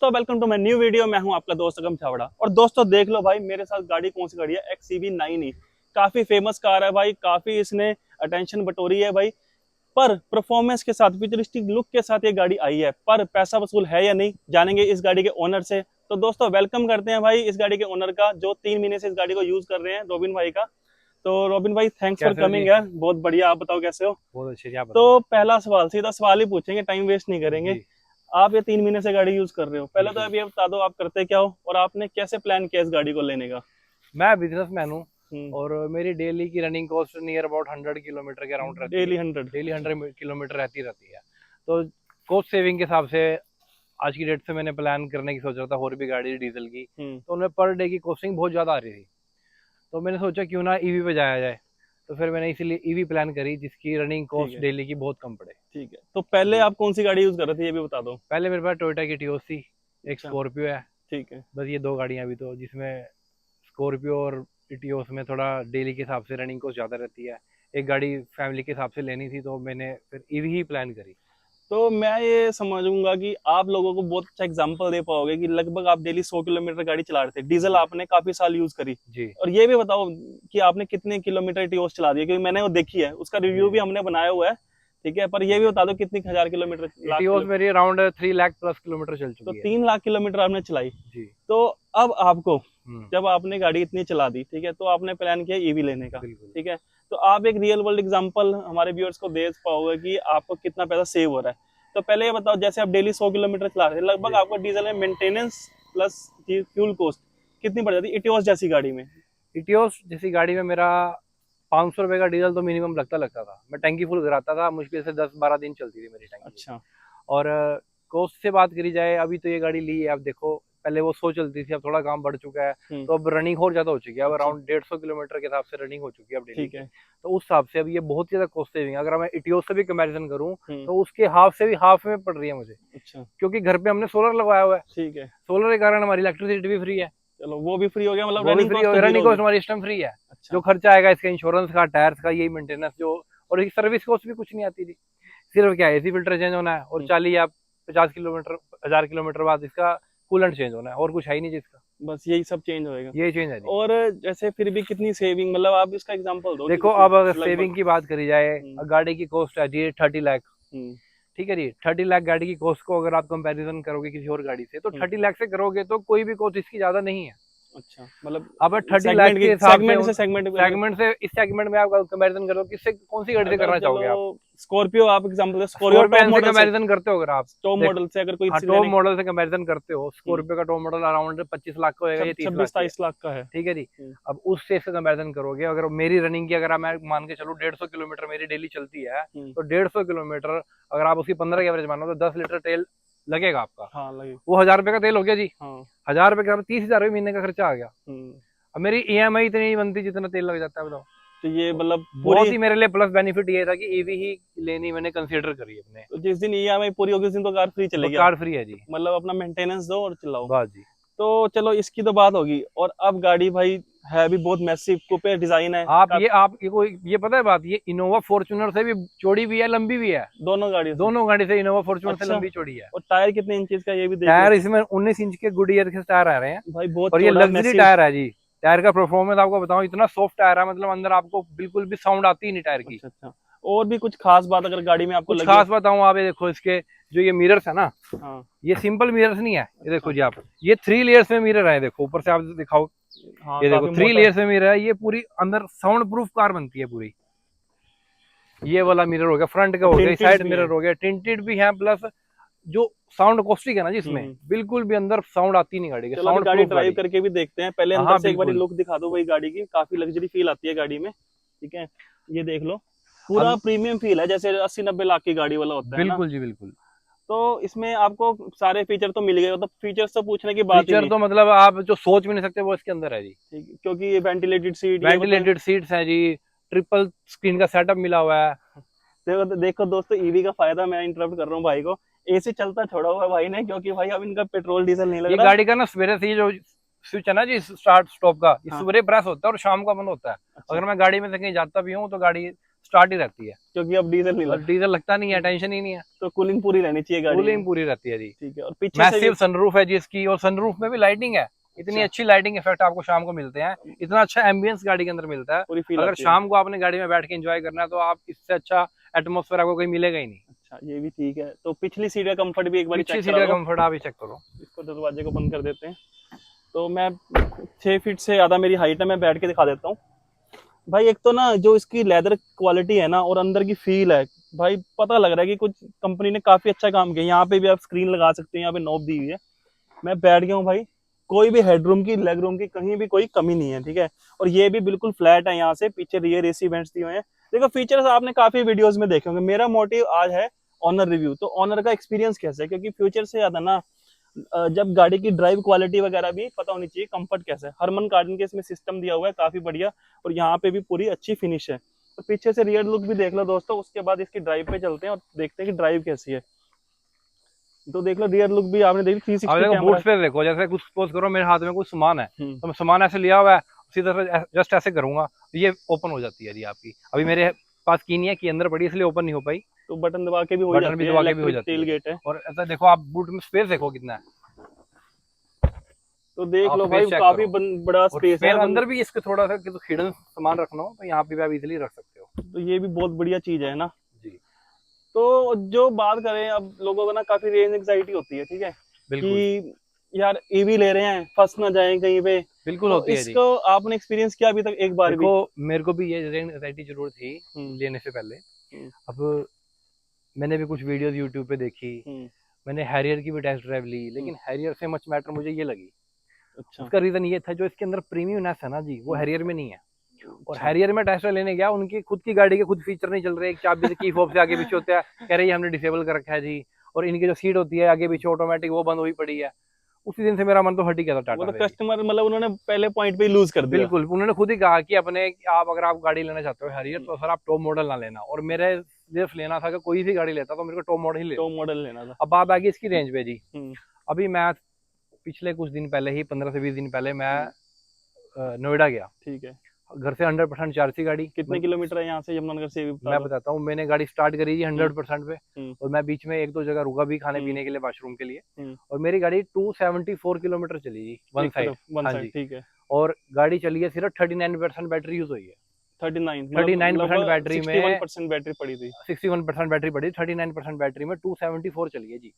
दोस्तों welcome to my new video. मैं हूं आपका दोस्त अगम छावड़ा। और दोस्तों देख लो भाई, मेरे साथ गाड़ी कौन सी गाड़ी है, XCV9E। काफी फेमस कार है भाई, काफी इसने अटेंशन बटोरी है भाई। पर परफॉर्मेंस के साथ, फ्यूचरिस्टिक लुक के साथ ये गाड़ी आई है, पर पैसा वसूल है या नहीं, जानेंगे इस गाड़ी के ओनर से। तो दोस्तों वेलकम करते हैं भाई इस गाड़ी के ओनर का, जो 3 महीने से इस गाड़ी को यूज कर रहे हैं, रोबिन भाई का। तो रोबिन भाई, थैंक्स फॉर कैसे हो जी। कमिंग यार। बहुत बढ़िया, आप बताओ कैसे हो। बहुत अच्छे जी, आप बताओ। तो पहला सवाल, सीधा सवाल ही पूछेंगे, टाइम वेस्ट नहीं करेंगे। जी आप ये 3 महीने से गाड़ी यूज कर रहे हो, पहले तो बिल्कुल। आप ये बता दो आप करते क्या हो और आपने कैसे प्लान किया इस गाड़ी को लेने का। मैं बिजनेसमैन हूँ हम्म। और मेरी डेली की running cost near about 100 kilometre के अराउंड रहती है। डेली 100। डेली 100 किलोमीटर रहती है। तो कॉस्ट सेविंग के हिसाब से आज की डेट से मैंने प्लान करने की सोच रहा था, और भी गाड़ी डीजल की। हम्म। तो उनमें पर डे की कॉस्टिंग बहुत ज़्यादा आ रही थी, तो मैंने सोचा क्यों ना ईवी पे जाया जाए। तो फिर मैंने इसीलिए ईवी प्लान करी, जिसकी रनिंग ठीक कॉस्ट है। डेली की बहुत कम पड़े। ठीक है, तो पहले जी, आप कौन सी गाड़ी यूज कर रहे थे ये भी बता दो। पहले मेरे पास टोयोटा की टियोस थी, एक अच्छा। स्कॉर्पियो है। ठीक है। बस ये दो गाड़ियां अभी तो, जिसमें स्कॉर्पियो और इटियोस में थोड़ा डेली के हिसाब से रनिंग कॉस्ट ज़्यादा रहती है। एक गाड़ी फैमिली के हिसाब से लेनी थी, तो मैंने फिर ईवी ही प्लान करी। तो मैं ये समझूंगा कि आप लोगों को बहुत अच्छा एग्जांपल दे पाओगे कि लगभग आप डेली 100 किलोमीटर गाड़ी चला रहे थे, डीजल जी आपने काफी साल यूज करी। जी और ये भी बताओ कि आपने कितने किलोमीटर टीओस चला दिया, क्योंकि मैंने वो देखी है, उसका जी रिव्यू भी जी। हमने बनाया हुआ है। ठीक है, पर ये ठीक भी है। बता दो कितनी हजार किलोमीटर, लाख इटियोस किलो। मेरी अराउंड 3 लाख प्लस किलोमीटर चल तो चुकी है। 3 लाख किलोमीटर आपने चलाई। जी। तो अब आपको, हम्म। जब आपने गाड़ी इतनी चला दी, ठीक है, तो आपने प्लान किया ईवी लेने का। बिल्कुल। ठीक है, तो आप एक रियल वर्ल्ड एग्जांपल हमारे व्यूअर्स को दे पाओगे कि आपको कितना पैसा सेव हो रहा है। तो पहले ये बताओ, जैसे आप डेली 100 किलोमीटर चला रहे थे, लगभग जी। आपको डीजल में मेंटेनेंस प्लस फ्यूल कॉस्ट कितनी पड़ जाती है इटियोस जैसी गाड़ी में। इटियोस जैसी गाड़ी में मेरा 500 रुपये का डीजल तो मिनिमम लगता था। मैं टंकी फुल कराता था, मुश्किल से 10-12 दिन चलती थी मेरी टंकी। अच्छा। और कॉस्ट से बात करी जाए, अभी तो ये गाड़ी ली है, आप देखो पहले वो 100 चलती थी, अब थोड़ा काम बढ़ चुका है। हम्म। तो अब रनिंग और ज्यादा हो चुकी है, अब अच्छा। अराउंड 150 किलोमीटर के हिसाब से रनिंग हो चुकी है अब डेली ठीक की। है। तो उस हिसाब से अब ये बहुत ज्यादा कॉस्ट सेविंग है। अगर मैं इटियोस से भी कंपैरिजन करूँ, हम्म। तो उसके हाफ से भी हाफ में पड़ रही है मुझे, अच्छा। क्योंकि घर पे हमने सोलर लगवाया हुआ है। ठीक है। सोलर के कारण हमारी इलेक्ट्रिसिटी भी फ्री है। चलो वो भी फ्री हो गया, मतलब वो भी रनिंग फ्री कॉस्ट हो तो गया, जीरो रनिंग होगी। कॉस्ट हमारी इस टाइम फ्री है। जो अच्छा। खर्चा आएगा इसका इंश्योरेंस का, टायर्स का, यही मेंटेनेंस जो, और एक सर्विस कॉस्ट भी कुछ नहीं आती थी। सिर्फ क्या है, एसी फिल्टर चेंज होना है, और हम्म। 40 या 50 किलोमीटर 1000 किलोमीटर बाद इसका कूलेंट चेंज होना है, और कुछ है ही नहीं जिसका। बस यही सब चेंज होएगा। ये चेंज है जी। और जैसे फिर भी कितनी सेविंग, मतलब आप इसका एग्जांपल दो कि देखो, कितनी अब अगर लगभग। सेविंग की बात करी जाए, हम्म। गाड़ी की कॉस्ट है जी 30 लाख। हम्म। ठीक है जी, 30 लाख गाड़ी की कॉस्ट को अगर आप कंपैरिजन करोगे किसी और गाड़ी से, तो हम्म। 30 लाख से करोगे तो कोई भी कॉस्ट इसकी ज्यादा नहीं है। अच्छा, मतलब अब 30 लाख सेगमेंट के की, हिसाब से सेगमेंट से सेगमेंट अगर। सेगमेंट से इस सेगमेंट में आप कंपैरिजन करो, किससे कौन सी गाड़ी से अगर करना चलो चाहोगे आप? स्कॉर्पियो आप एग्जांपल दे, स्कॉर्पियो टॉप स्कॉर्पियन से मॉडल से। कंपैरिजन करते हो अगर आप? टॉप देखो, मॉडल से अगर कोई हाँ, सी टॉप लेने। मॉडल से कंपैरिजन करते हो, हम्म। स्कॉर्पियो का टॉप मॉडल अराउंड 25 लाख का होएगा, ये 30 लाख की है। 26-23 लाख का है। ठीक है जी। अब उससे इसका कंपैरिजन करोगे, अगर मेरी रनिंग की, अगर मैं मान के चलूँ 150 किलोमीटर मेरी डेली चलती है, हम्म। तो 150 किलोमीटर अगर आप उसकी 15 की एवरेज मानो, तो 10 लीटर तेल लगेगा आपका। हाँ लगे। वो 1000 रुपये का तेल हो गया जी। हाँ। 1000 रुपये का 30,000 महीने का खर्चा आ गया। हम्म। अब मेरी ईएमआई इतनी नहीं बनती जितना तेल लग जाता है, बताओ। तो ये तो मतलब बहुत पूरी। ही मेरे लिए प्लस बेनिफिट ये था कि ईवी ही लेनी मैंने कंसीडर करी अपने। तो जिस दिन ईएमआई पूरी होगी उस दिन तो कार फ्री चलेगी कार आपकी। फ्री है जी। मतलब अपना मेंटेनेंस दो और चलाओ। बस जी। तो चलो इसकी तो बात होगी। और अब गाड़ी भाई है भी बहुत मैसिव, कूपे डिजाइन है आप ये कोई, ये पता है बात, ये इनोवा फॉर्च्यूनर से भी चौड़ी भी है, लंबी भी है। दोनों गाड़ियों से। दोनों गाड़ी से इनोवा फॉर्च्यूनर से अच्छा। लंबी चौड़ी है। और टायर कितने इंचेस का ये भी देख टायर लेते इसमें 19 इंच के गुडियर के टायर आ रहे हैं। हैं भाई, बहुत और ये चौड़ा लग्जरी मैसिव। टायर है जी। टायर का परफॉर्मेंस आपको बताऊं, इतना सॉफ्ट टायर है, मतलब अंदर आपको बिल्कुल भी साउंड आती ही नहीं टायर की। अच्छा अच्छा। और भी कुछ खास बात अगर गाड़ी में आपको कुछ लगी हो। खास बताऊं, आप ये देखो, इसके जो ये मिरर्स है ना, हाँ। ये सिंपल मिरर्स नहीं है। ये देखो अच्छा। जी आप, ये 3 लेयर्स में मिरर है, देखो ऊपर से आप दिखाओ। हाँ ये देखो काफी 3 मोटा। लेयर्स में मिरर है, ये पूरी अंदर साउंड प्रूफ कार बनती है पूरी। ये वाला मिरर हो गया, फ्रंट का और हो गया, टिंटेड्स साइड भी मिरर हैं। हो गया, टिंटेड भी है, प्लस जो साउंड अकोस्टिक है ना जिसमें, हम्म। बिल्कुल भी अंदर साउंड आती नहीं गाड़ी के, चलो अभी साउंड गाड़ी प्रूफ ड्राइव गाड़ी। करके भी देखते हैं, पहले हाँ अंदर हाँ से एक बार बिल्कुल। लुक दिखा दो भाई गाड़ी की, काफी लग्जरी फील आती है गाड़ी में। ठीक है, ये देख लो, पूरा अब प्रीमियम फील है, जैसे 80-90 लाख की गाड़ी वाला होता है ना। बिल्कुल जी बिल्कुल। तो इसमें आपको सारे फीचर तो मिल गए, मतलब फीचर्स तो पूछने की बात ही फीचर नहीं। तो मतलब आप जो सोच भी नहीं सकते वो इसके अंदर है जी। ठीक है, क्योंकि ये वेंटिलेटेड सीट ये मतलब। वेंटिलेटेड सीट्स हैं जी, ट्रिपल स्क्रीन का सेटअप मिला हुआ है। देखो देखो दोस्तों, ईवी का फायदा, मैं इंटरप्ट कर रहा हूँ भाई को। एसी चलता छोड़ा हुआ है भाई ने, क्योंकि भाई अब इनका पेट्रोल डीजल नहीं लग ये रहा। गाड़ी का ना सवेरे से, ये जो स्विच है ना जी स्टार्ट स्टॉप का, ये हाँ। सुबह प्रेस होता है और शाम को बंद होता है। अच्छा। अगर मैं गाड़ी में से कहीं जाता भी हूँ, तो गाड़ी स्टार्ट ही रहती है, क्योंकि अब डीजल नहीं और लगता, डीजल लगता नहीं है, टेंशन ही नहीं है, तो कूलिंग पूरी रहनी चाहिए गाड़ी कूलिंग में। पूरी रहती है जी। ठीक है, और पीछे से भी मैसिव सनरूफ है जी इसकी, और सनरूफ में भी लाइटिंग है, इतनी अच्छा, अच्छी लाइटिंग इफेक्ट आपको शाम को मिलते हैं, इतना अच्छा एम्बियंस गाड़ी के अंदर मिलता है। पूरी फील अगर आती है। शाम को आपने गाड़ी में बैठ के एंजॉय करना है तो आप इससे अच्छा एटमॉस्फेयर आपको कहीं मिलेगा ही नहीं। अच्छा, ये भी ठीक है। तो पिछली सीट का कंफर्ट भी एक बार पिछली चेक सीट करा का दो। कंफर्ट आप ही चेक करो। इसको दरवाजे को बंद कर देते हैं। तो मैं 6 फीट से ज़्यादा मेरी हाइट है, मैं बैठ के दिखा देता हूँ भाई। एक तो ना जो इसकी लेदर क्वालिटी है ना, और अंदर की फील है भाई, पता लग रहा है कि कुछ कंपनी ने काफ़ी अच्छा काम किया। यहाँ पे भी आप स्क्रीन लगा सकते हैं, यहाँ पे नॉब दी हुई है। मैं बैठ गया हूँ भाई, कोई भी हेडरूम की, लेग रूम की कहीं भी कोई कमी नहीं है, ठीक है। और ये भी बिल्कुल फ्लैट है, यहाँ से पीछे रियर एसी वेंट्स दिए हुए हैं। देखो फीचर्स आपने काफी वीडियोस में देखे होंगे। मेरा मोटिव आज है ऑनर रिव्यू, तो ऑनर का एक्सपीरियंस कैसे है, क्योंकि फ्यूचर से ज्यादा ना जब गाड़ी की ड्राइव क्वालिटी वगैरह भी पता होनी चाहिए, कंफर्ट कैसा है। हरमन कार्डन के इसमें सिस्टम दिया हुआ है काफी बढ़िया, और यहाँ पे भी पूरी अच्छी फिनिश है। तो पीछे से रियर लुक भी देख लो दोस्तों, उसके बाद इसकी ड्राइव पे चलते हैं और देखते हैं कि ड्राइव कैसी है। तो देख लो रियर लुक भी आपने देखी, अब 360 देखो कैमरा। बूट स्पेस देखो, जैसे कुछ सपोज करो मेरे हाथ में कुछ सामान है, हम्म, तो मैं सामान ऐसे लिया हुआ है, उसी तरह जस्ट ऐसे करूंगा तो ये ओपन हो जाती है जी आपकी। अभी मेरे पास की नहीं है, की अंदर पड़ी इसलिए ओपन नहीं हो पाई, तो बटन दबा के भी हो ही बटन जाती भी है, दबा के भी हो इलेक्ट्रिक जाती टेल है। गेट है। और ऐसा देखो आप बूट में स्पेस देखो कितना है, तो देख आप लो स्पेस भाई चेक काफी करो। बड़ा और स्पेस है। स्पेस अंदर भी इसके थोड़ा सा हिडन सामान रखना हो तो यहाँ पे भी आप इजिली रख सकते हो तो ये भी बहुत बढ़िया चीज है ना। जी। तो जो बात करें, अब लोगों को ना काफी रेंज एंग्जाइटी होती है, ठीक है, बिल्कुल कि यार ईवी ले रहे हैं, फंस ना जाए कहीं पे। बिल्कुल तो होती है जी। इसको आपने एक्सपीरियंस किया अभी तक एक बार देखो भी? मेरे को भी ये एंग्जाइटी जरूर थी हम्म, लेने से पहले। हम्म, अब मैंने भी कुछ वीडियोस यूट्यूब पे देखी, हम्म, मैंने हैरियर की भी टेस्ट ड्राइव ली, हम्म, लेकिन हैरियर से मच मैटर मुझे ये लगी। अच्छा, उसका रीजन ये था जो इसके अंदर प्रीमियमनेस है ना जी, वो हम्म, हैरियर में नहीं है। और अच्छा, हैरियर में टेस्ट ड्राइव लेने गया, उनकी खुद की गाड़ी के खुद फीचर नहीं चल रहे, एक चाबी से की फोब से आगे पीछे होता है, कह रहे ये हमने डिसेबल कर रखा है जी। और इनकी जो सीट होती है आगे पीछे ऑटोमेटिक, वो बंद हुई पड़ी है। उसी दिन से मेरा मन तो हट ही गया था वो टाटा तो से जी। कस्टमर मतलब उन्होंने पहले पॉइंट पे ही लूज कर दिया। बिल्कुल, उन्होंने खुद ही कहा कि अपने आप अगर आप गाड़ी लेना चाहते हो हैरियर, तो सर आप टॉप मॉडल ना लेना। और मेरे सिर्फ लेना था कि कोई भी गाड़ी लेता तो मेरे को टॉप मॉडल ही तो लेनी है। मॉडल लेना था। अब बात आ गई इसकी रेंज पे जी। हम्म, अभी मैं पिछले कुछ दिन पहले ही, 15 से 20 दिन पहले मैं हम्म, नोएडा गया। ठीक है। घर से 100% चार्ज थी गाड़ी। कितने किलोमीटर है यहाँ से यमुनानगर से, ये भी बता मैं दो। बताता हूँ, मैंने गाड़ी स्टार्ट करी जी हम्म, 100% पे, हम्म, और मैं बीच में एक दो जगह रुका भी खाने हम्म, पीने के लिए, वॉशरूम के लिए। हम्म, और मेरी गाड़ी 274 किलोमीटर चली जी, वन एक साइड। तरफ वन हाँ साइड, जी। ठीक है। और गाड़ी चली है सिर्फ 39% बैटरी यूज हुई है। 39 मतलब 39% लगभग बैटरी में 61% बैटरी पड़ी थी। 61% बैटरी पड़ी, 39% बैटरी में 274 चली है जी।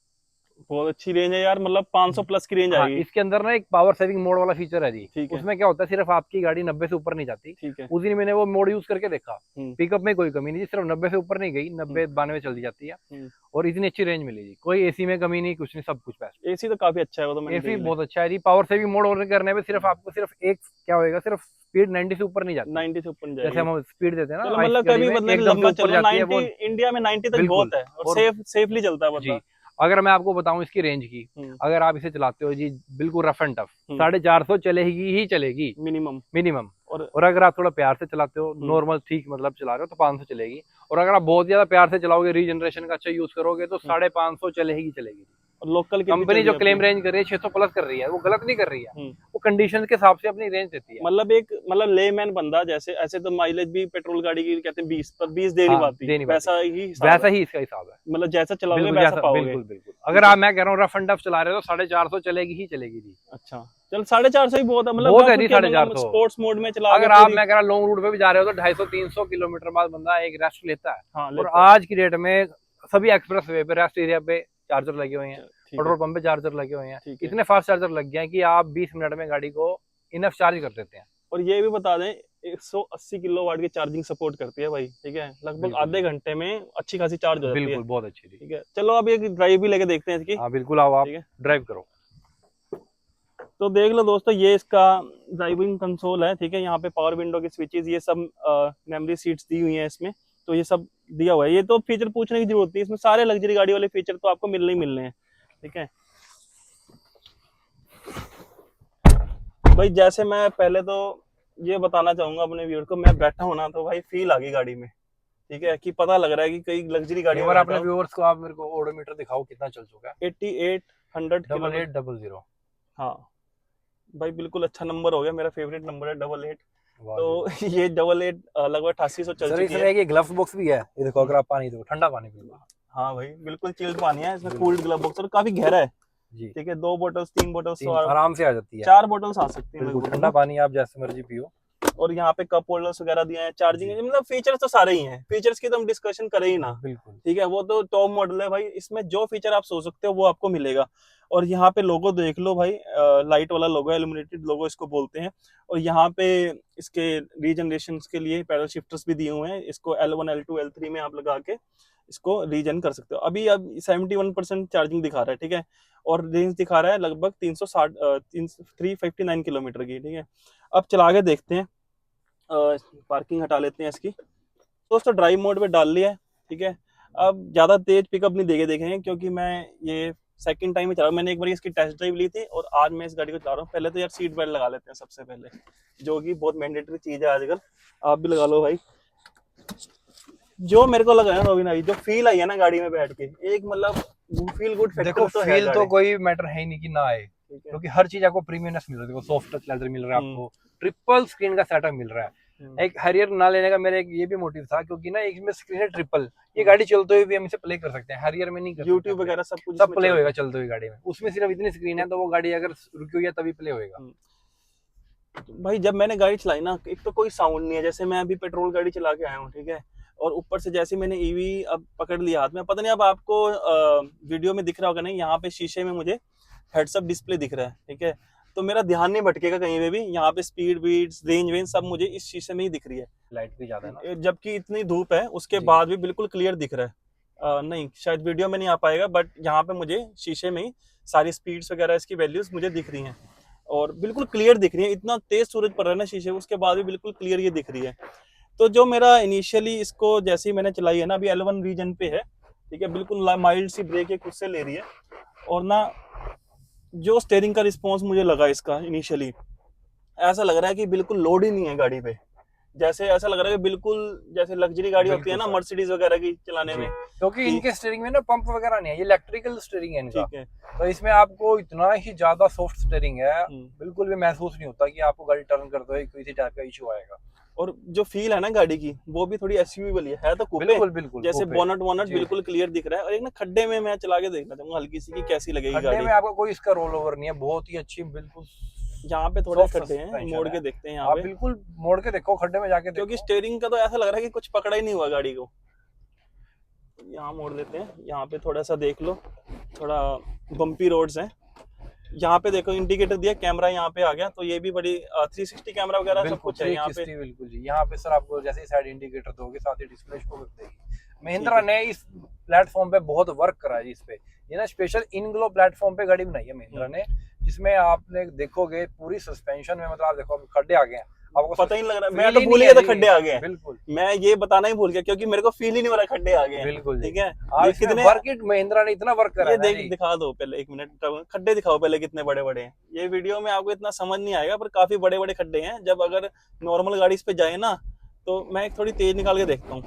बहुत अच्छी रेंज है यार, मतलब 500 प्लस की रेंज हाँ, आएगी। इसके अंदर ना एक पावर सेविंग मोड वाला फीचर है जी। ठीक है, उसमें क्या होता है, सिर्फ आपकी गाड़ी 90 से ऊपर नहीं जाती। ठीक है। उस दिन मैंने वो मोड यूज करके देखा, हम्म, पिकअप में कोई कमी नहीं जी, सिर्फ 90 से ऊपर नहीं गई, हम्म, 90 92 चल जाती है। हम्म। और इतनी अच्छी रेंज मिली जी, कोई एसी में कमी नहीं, कुछ नहीं, सब कुछ बेस्ट। एसी तो काफी अच्छा है, वो तो मैंने एसी देख लिया। बहुत अच्छा है जी। पावर सेविंग मोड ऑन करने पे सिर्फ आपको सिर्फ एक क्या होएगा, सिर्फ स्पीड 90 से ऊपर नहीं जाती। 90 से ऊपर नहीं जैसे जाएगी। हम स्पीड देते हैं चलो ना आइस मतलब गाड़ी कभी में, बंदे ने एकदम से लंबा ऊपर चलो, जाती है 90 वो। इंडिया में 90 तक बिल्कुल। बहुत है, और और सेफली चलता है जी, बंदा। अगर मैं आपको बताऊं इसकी रेंज की, हम्म, अगर आप इसे चलाते हो जी बिल्कुल रफ एंड टफ, हम्म, 450 चलेगी ही चलेगी मिनिमम। मिनिमम। और और अगर आप थोड़ा प्यार से चलाते हो, हम्म, नॉर्मल ठीक मतलब चला रहे हो, तो 500 चलेगी। और अगर आप बहुत ज्यादा प्यार से चलाओगे, रीजनरेशन का अच्छा यूज करोगे, तो 550 चलेगी चलेगी। और लोकल कितनी चल कंपनी रही जो है अपनी? क्लेम रेंज कर रही है 600 प्लस कर रही है, वो गलत नहीं कर रही है, हम्म, वो कंडीशन के हिसाब से अपनी रेंज देती है। मतलब एक मतलब लेमैन बंदा जैसे, ऐसे तो माइलेज भी पेट्रोल गाड़ी की कहते हैं 20 पर 20 दे नहीं हाँ, पाती, दे नहीं पाती, वैसा ही हिसाब है। वैसा ही इसका हिसाब है। मतलब जैसा चलाओगे बिल्कुल वैसा जैसा, पाओगे। बिल्कुल बिल्कुल। अगर ठीक है, आप, मैं कह रहा हूँ रफ एंड टफ चला रहे हो तो 450 चलेगी ही चलेगी जी। अच्छा। चल 450 ही बहुत है, मतलब बहुत है रफ जी के मतलब 450। स्पोर्ट्स मोड में चला के अगर आप, पूरी। मैं कह रहा लॉन्ग रूट पे भी जा रहे हो तो 250 300 किलोमीटर बाद बंदा एक रेस्ट लेता है। हाँ और लेता है। आज की डेट में सभी एक्सप्रेस वे पे रेस्ट एरिया पे चार्जर लगे हुए हैं, ठीक है, पेट्रोल पंप पे चार्जर लगे हुए हैं। ठीक है। इतने फास्ट चार्जर लग गए हैं कि आप 20 मिनट में गाड़ी को इनफ चार्ज कर देते हैं। और ये भी बता दें, 180 किलोवाट की चार्जिंग सपोर्ट करती है भाई, ठीक है, लगभग बिल्कुल आधे जी, घंटे में अच्छी खासी चार्ज हो जाती है। बिल्कुल बहुत अच्छी थी। ठीक है, चलो अब एक ड्राइव भी लेके देखते हैं इसकी। हाँ बिल्कुल, आओ आप ठीक है, ड्राइव करो। तो देख लो दोस्तों, ये इसका ड्राइविंग कंसोल है, ठीक है। यहाँ पे पावर विंडो की स्विचेस, ये सब मेमोरी सीट्स दी हुई हैं इसमें, तो ये सब दिया हुआ है। ये तो फीचर पूछने की जरूरत नहीं, इसमें सारे लग्जरी गाड़ी वाले फीचर तो आपको मिलने ही मिलने हैं, ठीक है भाई। जैसे मैं पहले तो ये बताना चाहूंगा अपने व्यूअर को, मैं बैठा हूं ना तो भाई फील आ गई गाड़ी में, ठीक है, कि पता लग रहा है कि कई लग्जरी एक गाड़ी में बार बैठा अपने हूं। व्यूअर्स को आप मेरे को ओडोमीटर दिखाओ कितना चल चुका है। 8800 डबल किलोमीटर। 800। हाँ भाई, बिल्कुल अच्छा नंबर हो गया, मेरा फेवरेट नंबर है 88। वाह तो ये डबल एट लगभग 8800 चल सर चुकी इसमें है। एक ग्लव्स बॉक्स भी है, ये देखो अगर आप पानी दो, ठंडा पानी बिल्कुल। हाँ भाई बिल्कुल चिल्ड पानी है इसमें, बिल्कुल। कूल्ड ग्लव बॉक्स, और काफी गहरा है। जी, ठीक है, 2 बोतल्स 3 बोतल्स तो आराम से आ जाती है। 4 बोतल्स आ सकती है बिल्कुल लगभग, है ठंडा ना। पानी आप जैसे मर्जी पियो। और यहाँ पे कप होल्डर्स वगैरह दिए हैं, चार्जिंग, जी। मतलब फीचर्स तो सारे ही हैं, फीचर्स की तो हम डिस्कशन करें ही ना। बिल्कुल। ठीक है, वो तो टॉप मॉडल है भाई, इसमें जो फीचर आप सोच सकते हो वो आपको मिलेगा। और यहाँ पे लोगो देख लो भाई, लाइट वाला लोगो, इल्यूमिनेटेड लोगो इसको बोलते हैं। और यहाँ पे इसके रीजनरेशन के लिए पैडल शिफ्टर्स भी दिए हुए हैं, इसको L1 L2 L3 में आप लगा के इसको रीजन कर सकते हो। अभी अब 71% चार्जिंग दिखा रहा है, ठीक है, और रेंज दिखा रहा है लगभग 359 किलोमीटर की। ठीक है, अब चला के देखते हैं, पार्किंग हटा लेते हैं इसकी। दोस्तों ड्राइव मोड पे डाल लिया है, ठीक है। अब ज़्यादा तेज पिकअप नहीं देखेंगे, क्योंकि मैं ये सेकंड टाइम ही चला रहा हूं। मैंने एक बार इसकी टेस्ट ड्राइव ली थी और आज मैं इस गाड़ी को चला रहा हूँ। पहले तो यार सीट बेल्ट लगा लेते हैं सबसे पहले, जो कि बहुत मैंडेटरी चीज़ है आजकल। आप भी लगा लो भाई। जो मेरे को लगा है ना रोबिन भाई, जो फील आई है ना गाड़ी में बैठ के, एक मतलब फील गुड देखो फैक्टर तो है फील तो गाड़ी। कोई मैटर है ही नहीं कि ना आए, ठीक है। क्योंकि हर चीज आपको प्रीमियमनेस मिल रहा है। देखो सॉफ्ट टच लेदर मिल रहा है आपको, ट्रिपल स्क्रीन का सेटअप मिल रहा है। एक हैरियर ना लेने का मेरा एक ये भी मोटिव था, क्योंकि ना एक में स्क्रीन है ट्रिपल, ये गाड़ी चलते हुए भी हम इसे प्ले कर सकते हैं, हैरियर में नहीं कर यूट्यूब सकते। वगैरह सब कुछ सब इसमें प्ले चलता होएगा चलते हुए गाड़ी में, उसमें सिर्फ इतनी स्क्रीन है तो वो गाड़ी अगर रुकी हुई है तभी प्ले होएगा। है। भाई जब मैंने गाड़ी चलाई ना, एक तो कोई साउंड नहीं है, जैसे मैं अभी पेट्रोल गाड़ी चला के आया हूँ, ठीक है, और ऊपर से जैसे मैंने ईवी अब पकड़ लिया हाथ में, पता नहीं अब आपको वीडियो में दिख रहा होगा नहीं, यहाँ पे शीशे में मुझे हेड्सअप डिस्प्ले दिख रहा है, ठीक है, तो मेरा ध्यान नहीं भटकेगा कहीं पे भी। यहाँ पे स्पीड बीट्स रेंज वेंज सब मुझे इस शीशे में ही दिख रही है। लाइट भी ज्यादा है ना। जबकि इतनी धूप है उसके जी। बाद भी बिल्कुल क्लियर दिख रहा है। नहीं शायद वीडियो में नहीं आ पाएगा, बट यहाँ पे मुझे शीशे में ही सारी स्पीड्स वगैरह इसकी वैल्यूज मुझे दिख रही हैं, और बिल्कुल क्लियर दिख रही है। इतना तेज सूरज पड़ रहा है ना शीशे, उसके बाद भी बिल्कुल क्लियर ये दिख रही है। तो जो मेरा इनिशियली इसको जैसे ही मैंने चलाई है ना, अभी L1 रीजन पे है, ठीक है, बिल्कुल माइल्ड सी ब्रेक है, खुद से ले रही है। और ना जो स्टेयरिंग का रिस्पॉन्स मुझे लगा इसका इनिशियली, ऐसा लग रहा है कि बिल्कुल लोड ही नहीं है गाड़ी पे। जैसे ऐसा लग रहा है कि बिल्कुल जैसे लग्जरी गाड़ी होती है ना, बिल्कुल सर। मर्सिडीज वगैरह की चलाने जी। में। क्योंकि कि- इनके स्टीयरिंग में ना पंप वगैरह नहीं है, ये इलेक्ट्रिकल स्टीयरिंग है इनका, ठीक है। तो इसमें आपको इतना ही ज्यादा सॉफ्ट स्टीयरिंग है, हम्म। बिल्कुल भी महसूस नहीं होता कि आपको गाड़ी टर्न करते हुए किसी टाइप का इशू आएगा। और जो फील है ना गाड़ी की, वो भी थोड़ी एसयूवी वाली है तो कूपे। बिल्कुल बिल्कुल जैसे कूपे। बोनट वोनट जी, बिल्कुल क्लियर दिख रहा है। और एक ना खड्डे में मैं चला के देखना चाहूंगा हल्की सी, कि कैसी लगेगी खड्डे गाड़ी। में आपका कोई इसका रोल ओवर नहीं है, बहुत ही अच्छी बिल्कुल। यहाँ पे थोड़े soft खड्डे हैं, suspension मोड़ है। के देखते हैं यहाँ आप पे, बिल्कुल मोड़ के देखो, खड्डे में जाके क्योंकि देखो। स्टेयरिंग का तो ऐसा लग रहा है कि कुछ पकड़ा ही नहीं हुआ गाड़ी को। यहाँ मोड़ देते हैं, यहाँ पे थोड़ा सा देख लो, थोड़ा बम्पी रोड्स हैं। यहाँ पे देखो इंडिकेटर दिया, कैमरा यहाँ पे आ गया, तो ये भी बड़ी 360 कैमरा वगैरह सब बिल्कुल कुछ है यहाँ पे। 360 बिल्कुल जी। यहाँ पे सर आपको जैसे ही साइड इंडिकेटर दोगे साथ ही डिस्प्ले शो कर देगी। महिंद्रा ने इस प्लेटफॉर्म पे बहुत वर्क करा है इस पे, ये ना स्पेशल इन ग्लो प्लेटफॉर्म पे गाड़ी बनाई है महिंद्रा ने, जिसमें आपने देखोगे पूरी सस्पेंशन में, मतलब आप देखो खड्डे आ गए हैं, आपको पता ही नहीं लग रहा, feel मैं तो ही भूल नहीं गया था है खड्डे आ गए हैं। बिल्कुल मैं ये बताना ही भूल गया, क्योंकि मेरे को फील ही नहीं हो रहा खड्डे आ गए हैं। बिल्कुल जी। ठीक है, आप ये इसमें कितने वर्क इट महिंद्रा ने इतना वर्क करा ये है ना देख जी। दिखा दो पहले, एक मिनट, खड्डे दिखाओ पहले कितने बड़े बड़े हैं। ये वीडियो में आपको इतना समझ नहीं आएगा, पर काफी बड़े बड़े खड्डे हैं। जब अगर नॉर्मल गाड़ी इस पे जाए ना, तो मैं एक थोड़ी तेज निकाल के देखता हूँ।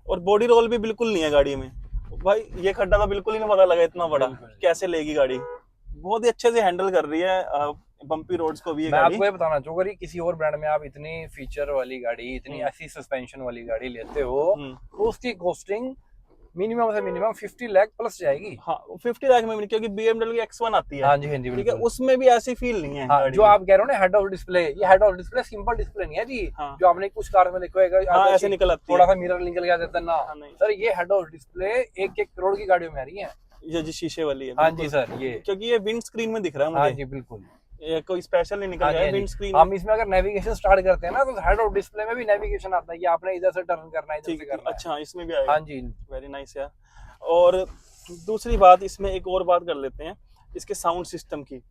और बॉडी रोल भी बिल्कुल नहीं है गाड़ी में भाई। ये खड्डा तो बिल्कुल ही नहीं पता लगा इतना बड़ा, बिल्कुल। कैसे लेगी गाड़ी। बहुत ही अच्छे से हैंडल कर रही है बम्पी रोड्स को भी ये मैं गाड़ी। आपको ये बताना चाहूंगा कि किसी और ब्रांड में आप इतनी फीचर वाली गाड़ी, इतनी ऐसी सस्पेंशन वाली गाड़ी लेते हो, तो उसकी कॉस्टिंग मिनिमम से मिनिमम 50 लाख प्लस जाएगी। हाँ 50 लाख में भी नहीं, क्योंकि BMW की X1 आती है। हाँ जी, हाँ जी, ठीक है, बिल्कुल। उसमें भी ऐसी फील नहीं है हाँ, गाड़ी जो में। आप कह रहे हो ना हेड ऑफ डिस्प्ले, ये head of display simple display नहीं है जी। हाँ। जो आपने कुछ कार में देखा होगा, हाँ आगे ऐसे निकल आती थोड़ा है। सा मिरर निकल गया देता है ना। हाँ, नहीं। सर ये हेड ऑफ डिस्प्ले 1-1 करोड़ की गाड़ियों में आ रही है। ये जी शीशे वाली है। हाँ बिल्कुल। जी सर, ये क्योंकि ये विंड स्क्रीन में दिख रहा है हाँ मुझे। जी बिल्कुल। ये कोई स्पेशल नहीं निकल हाँ गया जी, है विंड स्क्रीन। हम इसमें अगर नेविगेशन स्टार्ट करते हैं ना, तो हेड ऑफ डिस्प्ले में भी नेविगेशन आता है कि आपने इधर से टर्न करना है, इधर से करना है। अच्छा, इसमें भी आएगा। हाँ जी। वेरी नाइस यार। और दूसरी बात, इसमें एक और बात कर लेते हैं, इसके साउंड सिस्टम की।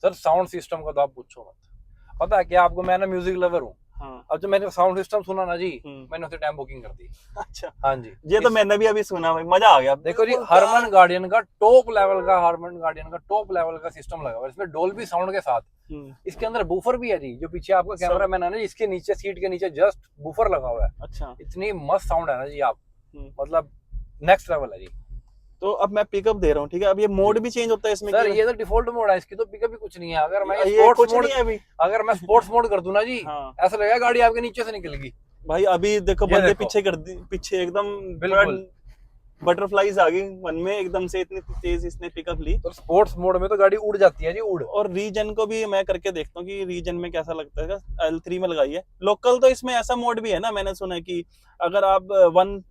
सर साउंड सिस्टम का तो आप पूछो मत। पता है क्या आपको, मैं ना म्यूजिक लवर हूँ। हाँ। अब जब मैंने साउंड सिस्टम सुना ना जी, मैंने उसे टाइम बुकिंग कर दी। अच्छा। हाँ जी, ये तो मैंने भी अभी सुना भाई, मजा आ गया। देखो जी, हरमन गार्डियन का टॉप लेवल का, हरमन गार्डियन का टॉप लेवल का सिस्टम लगा हुआ है इसमें, डोल्बी साउंड के साथ। इसके अंदर बूफर भी है जी, जो पीछे आपका कैमरा मैन है ना, इसके नीचे सीट के नीचे जस्ट बूफर लगा हुआ है। अच्छा। इतनी मस्त साउंड है ना जी, आप मतलब नेक्स्ट लेवल है जी। तो अब मैं पिकअप दे रहा हूँ, ठीक है। अब ये मोड भी चेंज होता है इसमें सर कि- ये तो डिफॉल्ट मोड है, इसकी तो पिकअप भी कुछ नहीं है। अगर मैं ये स्पोर्ट्स कुछ मोड, नहीं है अभी। अगर मैं स्पोर्ट्स मोड कर दूं ना जी, हाँ ऐसा लगेगा गाड़ी आपके नीचे से निकल गई। भाई अभी देखो ये बंदे देखो। पीछे कर दी, पीछे एकदम बिल्कुल। बटरफ्लाईज आ गई मन में एकदम से, इतनी तेज इसने पिकअप ली। तो स्पोर्ट्स मोड में तो गाड़ी उड़ जाती है जी, उड़। और रीजन को भी मैं करके देखता हूँ कि रीजन में कैसा लगता है। L3 में लगाई है लोकल, तो इसमें ऐसा मोड भी है ना, मैंने सुना है कि अगर आप वन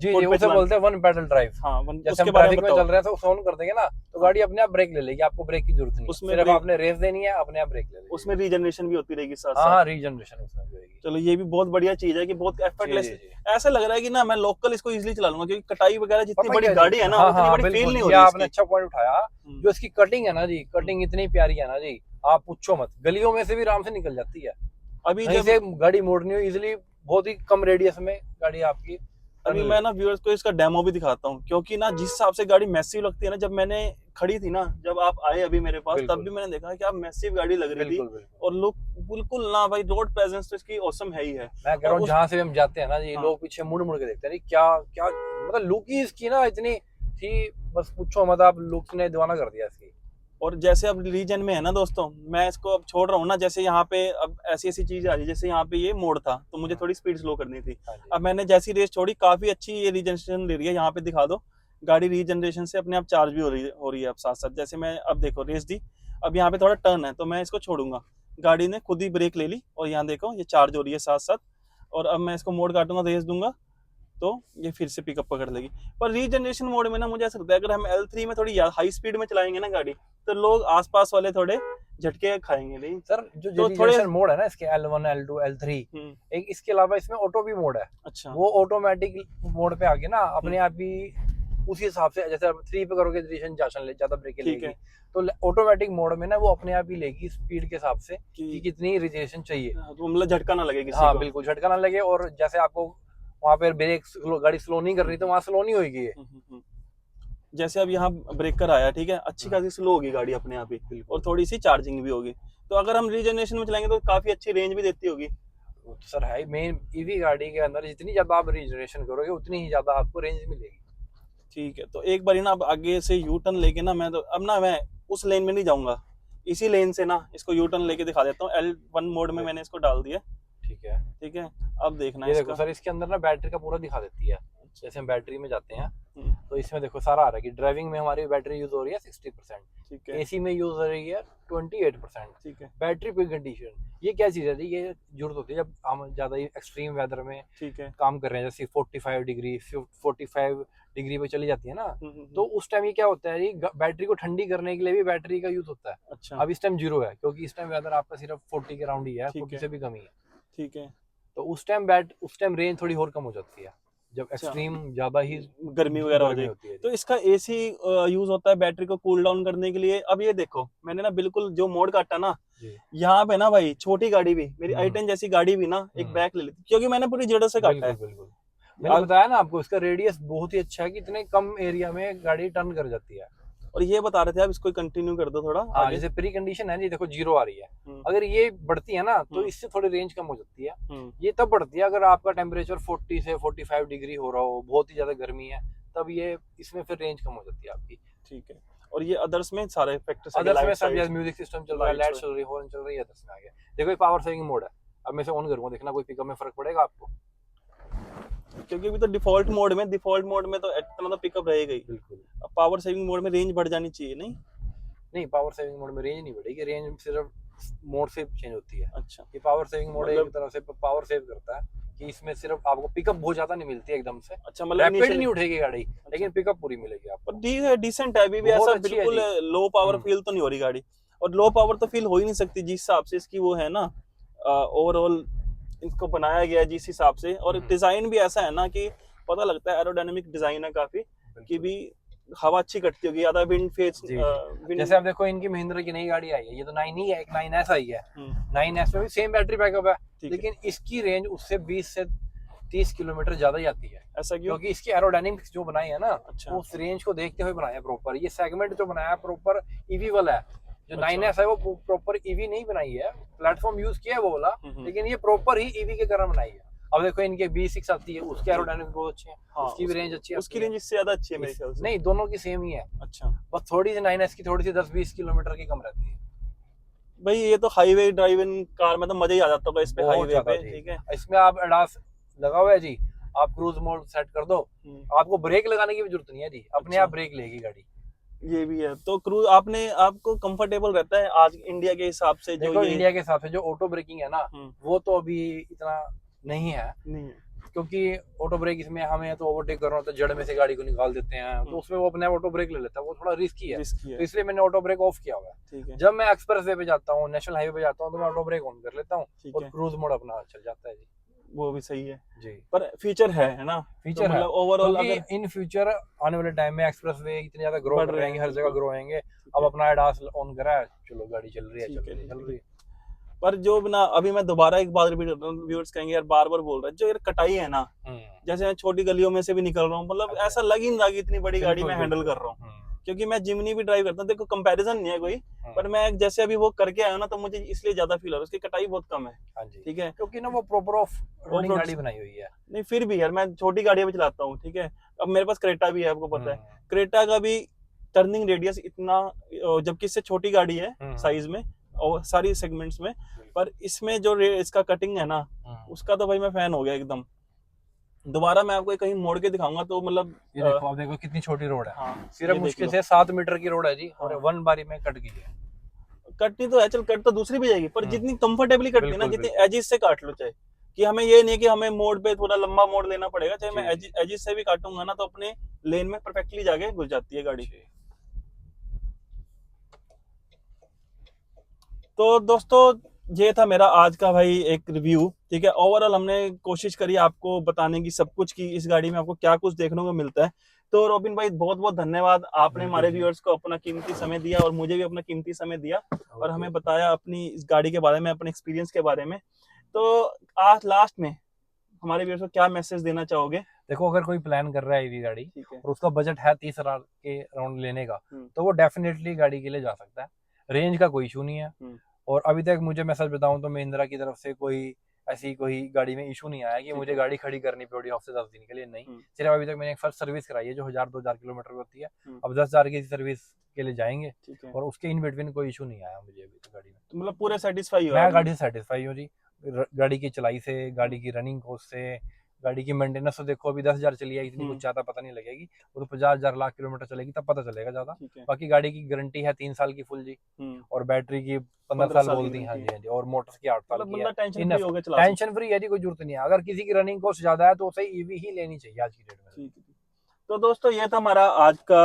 जी जी, उसे बोलते हैं वन पेडल ड्राइव। हाँ जैसे उसके हम बारे में ट्रैफिक में बताओ। चल रहे हैं तो ऑन कर देंगे ना, तो गाड़ी अपने आप ब्रेक ले लेगी, आपको ब्रेक की जरूरत नहीं है। उसमें सिर्फ ब्रेक- आपने रेस देनी है, अपने आप ब्रेक ले लेगी। उसमें रीजनरेशन भी होती रहेगी साथ हाँ साथ। हाँ, रीजनरेशन उसमें भी होगी। चलो ये भी बहुत बढ़िया चीज है कि बहुत जी एफर्टलेस। जी जी। ऐसा लग रहा है कि ना मैं लोकल इसको इजीली चला लूंगा, क्योंकि कटाई वगैरह जितनी पता बड़ी क्या गाड़ी जी? है ना हाँ उतनी हाँ बड़ी बिल्कुल, फील नहीं हो ये रही आपने इसकी। अच्छा पॉइंट उठाया। जो इसकी कटिंग है ना जी, कटिंग इतनी प्यारी है ना जी, आप पूछो मत, गलियों में से भी आराम से निकल जाती है। अभी कहीं जब से गाड़ी मोड़नी हो इजिली, बहुत ही कम रेडियस में गाड़ी आपकी अभी टर्न मैं ले। ना व्यूअर्स को इसका डेमो भी दिखाता हूँ, क्योंकि ना जिस हिसाब से गाड़ी मैसिव लगती है ना, जब मैंने खड़ी थी ना, जब आप आए अभी मेरे पास, तब बिल्कुल। भी मैंने देखा कि आप मैसिव गाड़ी लग रही थी। बिल्कुल बिल्कुल। और लुक बिल्कुल ना भाई, रोड प्रेजेंस तो इसकी औसम है ही है। मैं कह रहा और हूँ उस- जहाँ से भी हम जाते हैं ना जी, हाँ। लोग पीछे मुड़ मुड़ के देखते हैं, अरे क्या क्या मतलब लुक ही इसकी ना इतनी थी, बस पूछो मत आप, लुक ने दीवाना कर दिया इसकी। और जैसे अब रीजन में है ना दोस्तों, मैं इसको अब छोड़ रहा हूँ ना, जैसे यहाँ पे अब ऐसी ऐसी चीज आ रही है, जैसे यहाँ पे ये मोड़ था तो मुझे थोड़ी स्पीड स्लो करनी थी। हाँ जी। अब मैंने जैसी रेस छोड़ी, काफी अच्छी ये रीजनरेशन दे रही है। यहाँ पे दिखा दो, गाड़ी रीजनरेशन से अपने आप चार्ज भी हो रही है अब साथ साथ। जैसे मैं अब देखो रेस दी, अब यहाँ पे थोड़ा टर्न है तो मैं इसको छोड़ूंगा, गाड़ी ने खुद ही ब्रेक ले ली और यहाँ देखो ये चार्ज हो रही है साथ साथ। और अब मैं इसको मोड काटूंगा, रेस दूंगा तो ये फिर से पिकअप पकड़ लेगी। पर रीजनरेशन मोड में ना मुझे ऐसा लगता है, अगर हम L3 में थोड़ी हाई स्पीड में चलाएंगे ना गाड़ी, तो लोग आसपास वाले थोड़े झटके खाएंगे नहीं। सर जो तो थोड़े- रीजनरेशन मोड है ना इसके, L1 L2 L3, एक इसके अलावा इसमें ऑटो भी मोड है। अच्छा वो ऑटोमेटिक मोड पे आके ना अपने आप ही उसी हिसाब से, जैसे आप 3 पे करोगे रीजनरेशन ज्यादा ब्रेक ठीक लेगी, है। तो ऑटोमेटिक मोड में ना वो अपने आप ही लेगी स्पीड के हिसाब से कि कि कितनी रीजनरेशन चाहिए। तो मतलब झटका ना लगे किसी हाँ को। बिल्कुल, झटका ना लगे। और जैसे आपको वहां पर ब्रेक गाड़ी स्लो नहीं कर रही तो वहां स्लो नहीं होगी ये। हम्म। जैसे अब यहाँ ब्रेकर आया, ठीक है, अच्छी खासी स्लो होगी गाड़ी अपने आप ही, बिल्कुल। और थोड़ी सी चार्जिंग भी होगी। तो अगर हम रीजनरेशन में चलाएंगे तो काफी अच्छी रेंज भी देती होगी। वो तो सर है मेन, ईवी गाड़ी के अंदर जितनी ज्यादा आप रीजनरेशन करोगे उतनी ही ज्यादा आपको रेंज मिलेगी। ठीक है, तो एक बार ना अब आगे से यू टर्न लेके ना, मैं तो अब ना मैं उस लेन में नहीं जाऊंगा, इसी लेन से ना इसको यू टर्न लेके दिखा देता हूँ। L1 मोड में मैंने इसको डाल दिया, ठीक है। ठीक है। अब देखना ये है देखो इसका। सर, इसके अंदर ना बैटरी का पूरा दिखा देती है। जैसे हम बैटरी में जाते हैं हम्म, तो इसमें देखो सारा आ रहा है कि ड्राइविंग में हमारी बैटरी यूज हो रही है 60%, ठीक है एसी में यूज हो रही है 28%। ठीक है बैटरी पे कंडीशन, ये क्या चीज़ है जी, ये जरूरत होती है जब हम ज़्यादा एक्सट्रीम वेदर में ठीक है। काम कर रहे हैं, जैसे 45 डिग्री 45 डिग्री पे चली जाती है ना, हम्म। तो उस टाइम ये क्या होता है जी, बैटरी को ठंडी करने के लिए भी बैटरी का यूज होता है। अच्छा अब इस टाइम 0 है क्योंकि इस टाइम वेदर आपका सिर्फ 40 के राउंड ही है, ठीक 40 है। से भी कम ही है। ठीक है, तो उस टाइम रेंज थोड़ी और कम हो जाती है जब अच्छा। एक्सट्रीम ज्यादा ही गर्मी वगैरह हो गर्मी जाए होती है। तो इसका एसी यूज होता है बैटरी को कूल डाउन करने के लिए। अब ये देखो मैंने ना बिल्कुल जो मोड काटा ना, जी यहाँ पे ना भाई छोटी गाड़ी भी, मेरी हम्म। i10 जैसी गाड़ी भी ना एक हम्म। बैक ले लेती, क्योंकि मैंने पूरी जड़ से काटा बिल्कुल है। बिल्कुल, मैंने अब- बताया ना आपको, इसका रेडियस बहुत ही अच्छा है कि इतने कम एरिया में गाड़ी टर्न कर जाती है। और ये बता रहे थे आप, इसको कंटिन्यू कर दो थोड़ा हाँ, आगे। जैसे प्री कंडीशन है जी, देखो 0 आ रही है, हम्म, अगर ये बढ़ती है ना तो हम्म। इससे थोड़ी रेंज कम हो जाती है। हम्म, ये तब बढ़ती है अगर आपका टेम्परेचर 40 से 45 डिग्री हो रहा हो, बहुत ही ज्यादा गर्मी है, तब ये इसमें फिर रेंज कम हो जाती है आपकी। ठीक है। और ये अदर्स में सारे फैक्टर्स अदर्स में सब म्यूजिक सिस्टम चल रहा है, lights लाइट चल रही है, हॉर्न चल रही है, अदर्स में आ गया। देखो ये पावर सेविंग मोड है, अब मैं इसे ऑन करूंगा, देखना कोई पिकअप में फर्क पड़ेगा आपको। क्योंकि अभी तो डिफॉल्ट मोड में तो इतना तो पिकअप रहेगा ही। बिल्कुल अब पावर सेविंग मोड में रेंज बढ़ जानी चाहिए नहीं? नहीं, पावर सेविंग मोड में रेंज नहीं बढ़ेगी, रेंज सिर्फ मोड से चेंज होती है। अच्छा ये पावर सेविंग मोड मतलब- एक तरह से पावर सेव करता है कि इसमें सिर्फ आपको पिकअप बहुत ज्यादा नहीं मिलती है एकदम से, अच्छा, मतलब रैपिड initial- नहीं उठेगी गाड़ी, लेकिन पिकअप पूरी मिलेगी आपको। पर डिसेंट है अभी भी, बहुत ऐसा अच्छी है बिल्कुल जी। लो पावर हम्म। फील तो नहीं हो रही गाड़ी। और लो पावर तो फील हो ही नहीं सकती जिस हिसाब से इसकी वो है ना, ओवरऑल इसको बनाया गया है जिस हिसाब से। और डिजाइन भी ऐसा है ना कि पता लगता है एरोडायनामिक डिजाइन है काफी, कि भी हवा अच्छी कटती होगी, ज्यादा विंड फेस जी, जैसे आप देखो इनकी महिंद्रा की नई गाड़ी आई है, ये तो 9 ही है, एक 9S आई है। 9S में भी सेम बैटरी बैकअप है, लेकिन इसकी रेंज उससे 20 से 30 किलोमीटर ज्यादा ही आती है। ऐसा क्यों? क्योंकि इसकी एरोडायनेमिक्स जो बनाई है ना, अच्छा। तो उस रेंज को देखते हुए बनाया प्रॉपर। ये सेगमेंट जो बनाया प्रॉपर ईवी वाला है, जो अच्छा। 9S है वो प्रॉपर ईवी नहीं बनाई है, प्लेटफॉर्म यूज किया है वो वाला, लेकिन ये प्रॉपर ही ईवी के कारण बनाई है। अब देखो इनके B6 आती है, उसके एरोडायनामिक्स बहुत अच्छे हैं, हाँ, उसकी भी रेंज अच्छी उसकी आती है। रेंज इससे ज्यादा अच्छी है मेरे ख्याल से। नहीं, दोनों की सेम ही है, अच्छा बस थोड़ी सी 9S की थोड़ी सी 10-20 किलोमीटर की कम रहती है। भाई, ये तो हाईवे ड्राइविंग कार में तो मजा ही आ जाता होगा इस पे, बहुत हाईवे ज्यादा पे। जी। ठीक है। इसमें आप एडास लगा हुआ है जी, आप क्रूज मोड सेट कर दो, हम्म, आपको ब्रेक लगाने की भी जरूरत नहीं है जी, अपने अच्छा। आप ब्रेक लेगी गाड़ी। ये भी है तो क्रूज आपने आपको कंफर्टेबल रहता है आज इंडिया के हिसाब से जो देखो ये। इंडिया के हिसाब से जो ऑटो ब्रेकिंग है ना, हम्म, वो तो अभी इतना नहीं है, नहीं है। क्योंकि ऑटो ब्रेक इसमें हमें तो ओवरटेक करना होता है, जड़ में से गाड़ी को निकाल देते हैं, तो उसमें वो अपने ऑटो ब्रेक ले लेता है, वो थोड़ा रिस्की है, रिस्की तो है। इसलिए मैंने ऑटो ब्रेक ऑफ किया हुआ है। ठीक है। जब मैं एक्सप्रेस वे पे जाता हूँ, नेशनल हाईवे पे जाता हूँ, तो मैं ऑटो ब्रेक ऑन कर लेता हूँ ठीक और है, क्रूज मोड अपना चल जाता है जी। वो भी सही है। जी पर फीचर है ना, तो फीचर है, मतलब ओवरऑल क्योंकि अगर इन फ्यूचर आने वाले टाइम में एक्सप्रेस वे इतने ज्यादा ग्रो बढ़ कर रहे रहे हैं, हैं, हर जगह बिल्कुल। ग्रो होंगे। ठीक अब है, अपना एडास ऑन करा है, चलो गाड़ी चल रही है, ठीक चल है, रही है, ठीक चल है, रही ठीक है। है। पर जो ना अभी मैं दोबारा एक बार रिपीट करता हूँ, व्यूअर्स कहेंगे यार बार बार बोल रहा है, जो यार कटाई है ना, हम्म, जैसे मैं छोटी गलियों में से भी निकल रहा हूँ, मतलब अच्छा। ऐसा लग ही नहीं रहा कि इतनी बड़ी गाड़ी बिल्कुल मैं हैंडल बिल्कुल। कर रहा हूँ। क्योंकि मैं जिमनी भी ड्राइव करता हूँ, देखो कंपैरिजन नहीं है कोई, पर हम्म, मैं जैसे अभी वो करके आया हूं ना, तो मुझे इसलिए ज्यादा फील हो रहा है, उसकी कटाई बहुत कम है। हाँ जी, ठीक है। क्योंकि ना वो प्रॉपर ऑफ रोडिंग ऑफ गाड़ी बनाई हुई है। नहीं, फिर भी यार मैं छोटी गाड़ियां भी चलाता हूँ। ठीक है। अब मेरे पास क्रेटा भी है, आपको पता है। हम्म, क्रेटा का भी टर्निंग रेडियस इतना, जबकि इससे छोटी गाड़ी है साइज में और सारी सेगमेंट्स में, पर इसमें जो इसका कटिंग है ना, उसका तो भाई मैं फैन हो गया एकदम। दोबारा मैं आपको कहीं मोड़ के दिखाऊंगा तो मतलब ये देखो, आप देखो कितनी छोटी रोड है, हाँ, सिर्फ ये देख मुश्किल लो। से 7 मीटर की रोड है जी, और हाँ, 1 बारी में कट गई है। कटनी तो है, चल कट तो दूसरी भी जाएगी, पर जितनी कंफर्टेबली कटती है ना, बिल्कुल जितनी बिल्कुल एजिस से काट लो, चाहे कि हमें ये नहीं कि हमें मोड़ पे थोड़ा लंबा मोड़ लेना पड़ेगा, चाहे मैं जी एजिस से भी काटूंगा ना, तो अपने लेन में परफेक्टली जाके घुस जाती है गाड़ी। जी। तो दोस्तों, ये था मेरा आज का भाई एक रिव्यू। ठीक है। ओवरऑल हमने कोशिश करी आपको बताने की सब कुछ, की इस गाड़ी में आपको क्या कुछ देखने को मिलता है। तो रोबिन भाई, बहुत बहुत धन्यवाद, आपने बिल्कुल हमारे जी। व्यूअर्स को अपना कीमती समय दिया और मुझे भी अपना कीमती समय दिया, और ओके। हमें बताया अपनी इस गाड़ी के बारे में, अपने एक्सपीरियंस के बारे में। तो आज लास्ट में हमारे व्यूअर्स को क्या मैसेज देना चाहोगे? देखो, अगर कोई प्लान कर रहा है ईवी गाड़ी ठीक है। और उसका बजट है 30,000 के राउंड लेने का, हम्म, तो वो डेफिनेटली गाड़ी के लिए जा सकता है। रेंज का कोई इशू नहीं है, हम्म, और अभी तक मुझे, मैं सच बताऊं तो, महिंद्रा की तरफ से कोई ऐसी कोई गाड़ी में इशू नहीं आया कि ठीक मुझे है। गाड़ी खड़ी करनी पड़ी हफ्ते 10 दिन के लिए, नहीं। हम्म, सिर्फ अभी तक मैंने एक फर्स्ट सर्विस कराई है, जो 1,000-2,000 किलोमीटर की होती है। हम्म, अब 10,000 की सर्विस के लिए जाएंगे, ठीक है। और उसके इन बिटवीन कोई इशू नहीं आया मुझे अभी तक गाड़ी में। तो मतलब पूरे सेटिस्फाई हो मैं आप? गाड़ी से सेटिस्फाई हूँ जी, गाड़ी की चलाई से, गाड़ी की रनिंग कॉस्ट से, गाड़ी की मेंटेनेंस तो देखो, अभी 10,000 चली है, इतनी कुछ ज्यादा पता नहीं लगेगी, वो तो 50,000 लाख किलोमीटर चलेगी तब पता चलेगा ज्यादा। ठीक है। बाकी गाड़ी की गारंटी है 3 साल की फुल जी, हम्म, और बैटरी की 15 15 साल साल की बोल दी, हाँ गारंटी जी है, हाँ जी, और मोटर की 8 साल मतलब की है। बंदा टेंशन फ्री इनफ, होकर चला सकता टेंशन फ्री है जी, कोई जरूरत नहीं है। अगर किसी की रनिंग कॉस्ट ज्यादा है तो उसे ईवी ही लेनी चाहिए आज की डेट में। है। ठीक है। तो दोस्तों, ये था हमारा आज का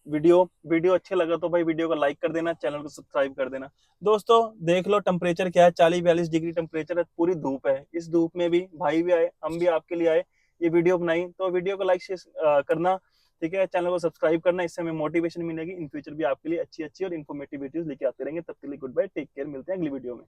वीडियो अच्छा लगा तो भाई वीडियो को लाइक कर देना, चैनल को सब्सक्राइब कर देना। दोस्तों देख लो, टेम्परेचर क्या है, 40-42 डिग्री टेम्परेचर है, पूरी धूप है। इस धूप में भी भाई भी आए, हम भी आपके लिए आए, ये वीडियो बनाई, तो वीडियो को लाइक शेयर करना। ठीक है। चैनल को सब्सक्राइब करना, इससे हमें मोटिवेशन मिलेगी, इन फ्यूचर भी आपके लिए अच्छी अच्छी और इन्फॉर्मेटिव वीडियोस लेके आते रहेंगे। तब के लिए गुड बाय, टेक केयर, मिलते हैं अगली वीडियो में।